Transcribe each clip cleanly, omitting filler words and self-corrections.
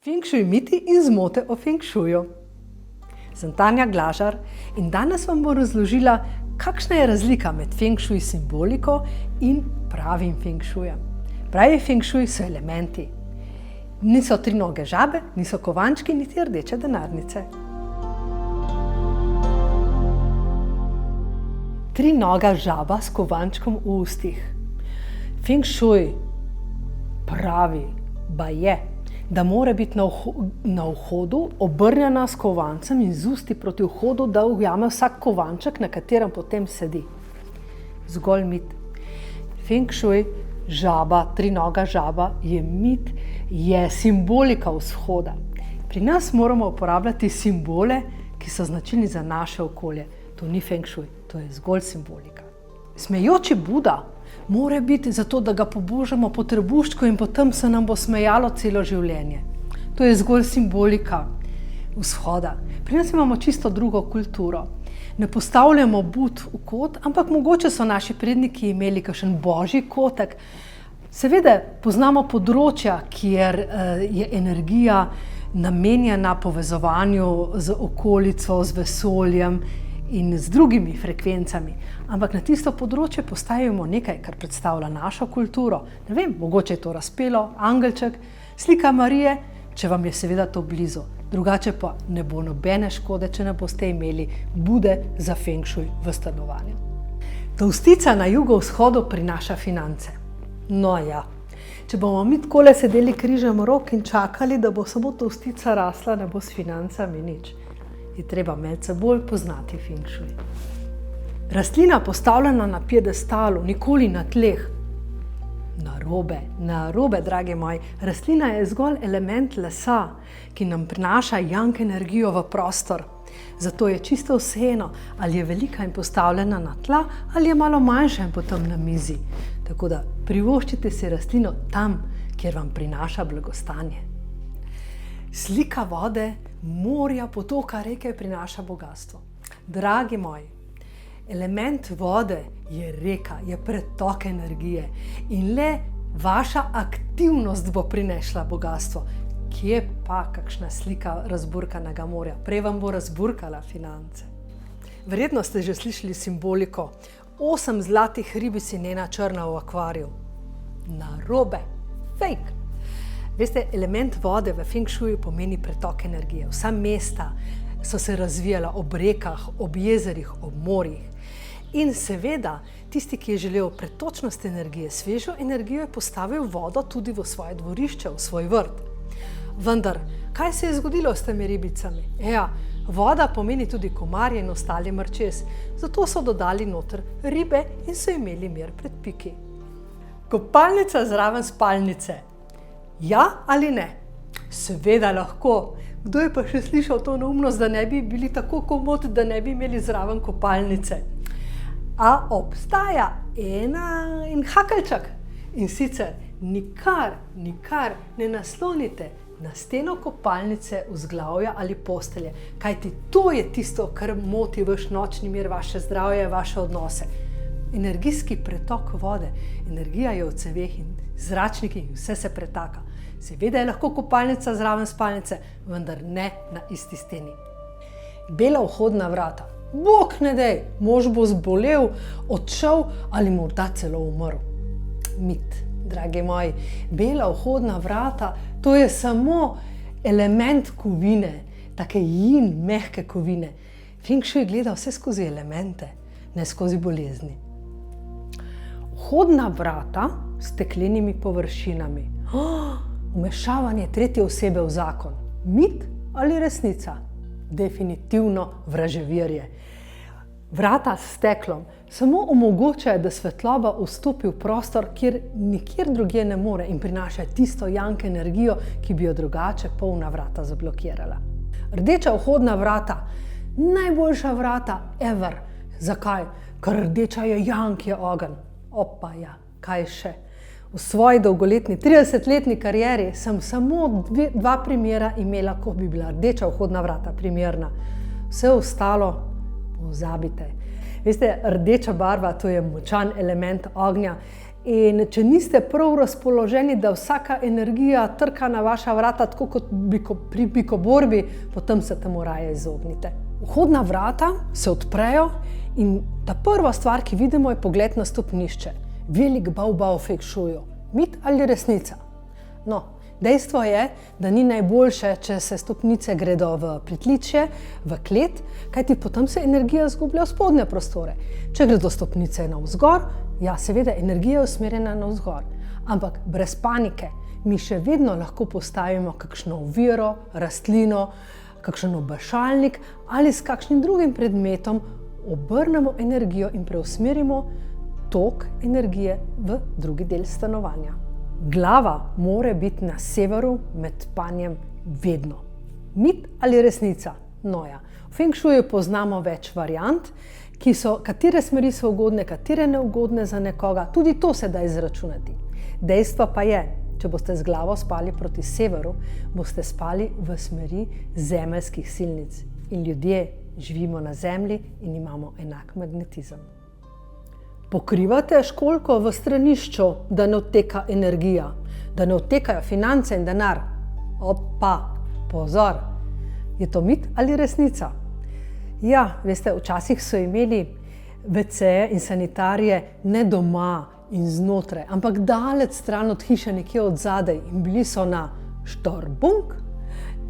Feng Shui miti in zmote o Feng Shuju. Sem Tanja Glažar in danes vam bom razložila, kakšna je razlika med Feng Shui simboliko in pravim Feng Shujem. Pravi Feng Shui so elementi. Niso trinoge žabe, niso kovančki, niti rdeče denarnice. Trinoga žaba s kovančkom v ustih. Feng Shui pravi, baje, da mora biti na vhodu obrnjena s kovancem in z usti proti vhodu, da ujame vsak kovanček, na katerem potem sedi. Zgolj mit. Feng Shui, žaba, trinoga žaba je mit, je simbolika vzhoda. Pri nas moramo uporabljati simbole, ki so značilni za naše okolje. To ni Feng Shui, to je zgolj simbolika. Smejoči Buda mora biti zato, da ga pobožamo po trebuščku in potem se nam bo smejalo celo življenje. To je zgolj simbolika vzhoda. Pri nas imamo čisto drugo kulturo. Ne postavljamo Bud v kot, ampak mogoče so naši predniki imeli kakšen božji kotek. Seveda poznamo področja, kjer je energija namenjena povezovanju z okolico, z vesoljem in z drugimi frekvencami. Ampak na tisto področje postavimo nekaj, kar predstavlja našo kulturo. Ne vem, mogoče je to razpelo, angelček, slika Marije, če vam je seveda to blizu. Drugače pa ne bo nobene škode, če ne boste imeli Bude za Feng Shui v stanovanju. Tolstica na jugovzhodu prinaša finance. No ja, če bomo mi takole sedeli križem rok in čakali, da bo samo tolstica rasla, ne bo s financami nič. Je treba med seboj poznati Feng Shui. Rastlina postavljena na piedestalu, nikoli na tleh. Narobe, dragi moji. Rastlina je zgolj element lesa, ki nam prinaša yang energijo v prostor. Zato je čisto vseeno, ali je velika in postavljena na tla, ali je malo manjša in potem na mizi. Tako da privoščite si rastlino tam, kjer vam prinaša blagostanje. Slika vode, morja, potoka, reke prinaša bogastvo. Dragi moji, element vode je reka, je pretok energije in le vaša aktivnost bo prinesla bogastvo. Kje pa kakšna slika razburkanega morja? Prej vam bo razburkala finance. Verjetno ste že slišali simboliko. 8 zlatih ribic in 1 črna v akvariju. Narobe, fake. Veste, element vode v Feng Shuju pomeni pretok energije. Vsa mesta so se razvijala ob rekah, ob jezerih, ob morjih. In seveda, tisti, ki je želel pretočnost energije, svežo energijo, je postavil vodo tudi v svoje dvorišče, v svoj vrt. Vendar, kaj se je zgodilo s temi ribicami? Ja, voda pomeni tudi komarje in ostali mrčes. Zato so dodali noter ribe in so imeli mir pred piki. Kopalnica zraven spalnice. Ja ali ne? Seveda lahko. Kdo je pa še slišal to neumnost, da ne bi bili tako komot, da ne bi imeli zraven kopalnice? A obstaja en hakeljček. In sicer nikar ne naslonite na steno kopalnice, vzglavja ali postelje. Kajti to je tisto, kar moti vaš nočni mir, vaše zdravje, vaše odnose. Energijski pretok vode. Energija je v ceveh in zračniki in vse se pretaka. Seveda je lahko kopalnica zraven spalnice, vendar ne na isti steni. Bela vhodna vrata. Bog ne dej, mož bo zbolel, odšel ali morda celo umrl. Mit, dragi moji. Bela vhodna vrata, to je samo element kovine, take yin, mehke kovine. Feng Shui gleda vse skozi elemente, ne skozi bolezni. Vhodna vrata s steklenimi površinami. Vmešavanje tretje osebe v zakon. Mit ali resnica? Definitivno vraževirje. Vrata s steklom samo omogočajo, da svetloba vstopi v prostor, kjer nikjer drugje ne more in prinaša tisto yang energijo, ki bi jo drugače polna vrata zablokirala. Rdeča vhodna vrata, najboljša vrata ever. Zakaj? Ker rdeča je yang, je ogenj. Opa ja, kaj še? V svoji dolgoletni 30-letni karieri sem samo 2 primera imela, ko bi bila rdeča vhodna vrata primerna. Vse ostalo pozabite. Veste, rdeča barva, to je močan element ognja In če niste prav razpoloženi, da vsaka energija trka na vaša vrata, tako kot pri bikoborbi, potem se temu raje izognite. Vhodna vrata se odprejo in ta prva stvar, ki vidimo, je pogled na stopnišče. Velik bav feng shuiu. Mit ali resnica? No, dejstvo je, da ni najboljše, če se stopnice gredo v pritličje, v klet, kajti potem se energija izgublja v spodnje prostore. Če gredo stopnice navzgor, ja, seveda, energija je usmerjena navzgor. Ampak brez panike, mi še vedno lahko postavimo kakšno oviro, rastlino, kakšen obešalnik ali s kakšnim drugim predmetom obrnemo energijo in preusmerimo tok energije v drugi del stanovanja. Glava mora biti na severu med spanjem vedno. Mit ali resnica? No ja, v feng shuiu poznamo več variant, katere smeri so ugodne, katere neugodne za nekoga. Tudi to se da izračunati. Dejstvo pa je, če boste z glavo spali proti severu, boste spali v smeri zemeljskih silnic. In ljudje živimo na zemlji in imamo enak magnetizem. Pokrivate školjko v stranišču, da ne odteka energija, da ne odtekajo finance in denar. Opa, pozor, je to mit ali resnica? Ja, veste, včasih so imeli WC-je in sanitarije ne doma in znotraj, ampak daleč stran od hiše, nekje od zadaj, in bili so na štorbunk.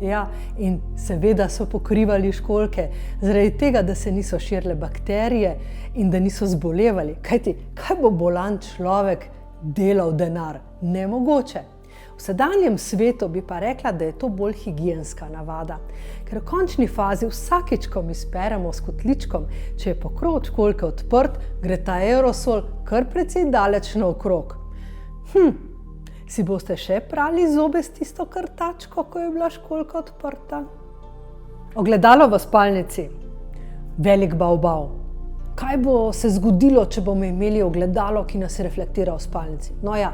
Ja, in seveda so pokrivali školjke, zaradi tega, da se niso širile bakterije in da niso zbolevali. Kajti, kaj bo bolan človek delal denar? Nemogoče. V sedanjem svetu bi pa rekla, da je to bolj higienska navada. Ker v končni fazi vsakič, ko mi speremo s kotličkom, če je pokrov školjke odprt, gre ta aerosol kar precej daleč naokrog. Si boste še prali zobe s tisto krtačko, ko je bila školjka odprta? Ogledalo v spalnici. Velik bav. Kaj bo se zgodilo, če bomo imeli ogledalo, ki nas reflektira v spalnici? No ja,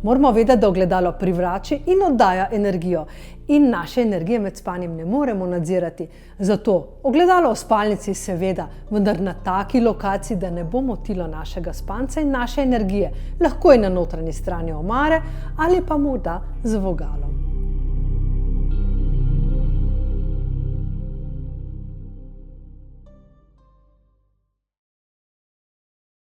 moramo vedeti, da ogledalo privrači in oddaja energijo. In naše energije med spanjem ne moremo nadzirati. Zato ogledalo v spalnici seveda, vendar na taki lokaciji, da ne bo motilo našega spanca in naše energije. Lahko je na notranji strani omare ali pa morda z vogalom.